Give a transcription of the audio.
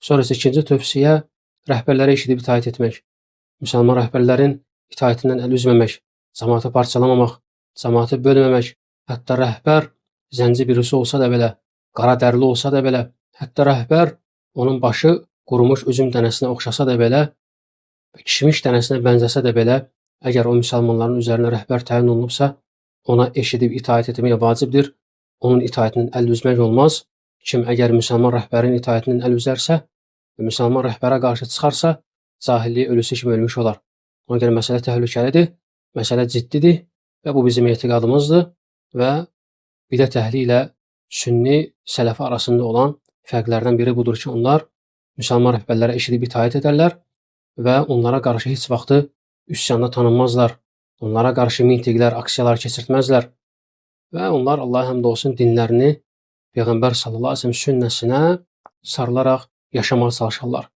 Sonra isə ikinci tövsiyə rəhbərlərə eşidib itaət etmək. Müsəlman rəhbərlərin itaətindən əl üzməmək, cəmaatı parçalamamaq, cəmaatı bölməmək, hətta rəhbər zənci birisi olsa da belə, qara dərili olsa da belə, hətta rəhbər onun başı qurumuş üzüm dənəsinə oxşasa da belə, kişmiş dənəsinə bənzəsə də belə, əgər o müsəlmanların üzərinə rəhbər təyin olunubsa, ona eşidib itaət etmək vacibdir. Onun itaətindən əl üzmək olmaz. Kim əgər müsəlman rəhbərin itaətindən əl üzərsə və müsəlman rəhbərə qarşı çıxarsa, cahilliyə ölüsü kimi ölmüş olar. Ona görə məsələ təhlükəlidir, məsələ ciddidir və bu bizim etiqadımızdır və bidət əhli ilə sünni sələfi arasında olan fərqlərdən biri budur ki, onlar müsəlman rəhbərlərə eşidib itaət edərlər və onlara qarşı heç vaxtı üsyanda tanınmazlar. Onlara qarşı mintiqlər, aksiyalar keçirtməzlər və onlar Allaha həmd olsun dinlərini Peyğəmbər sallallahu əleyhi və səlləm sünnəsinə sarılaraq yaşamağa çalışırlar.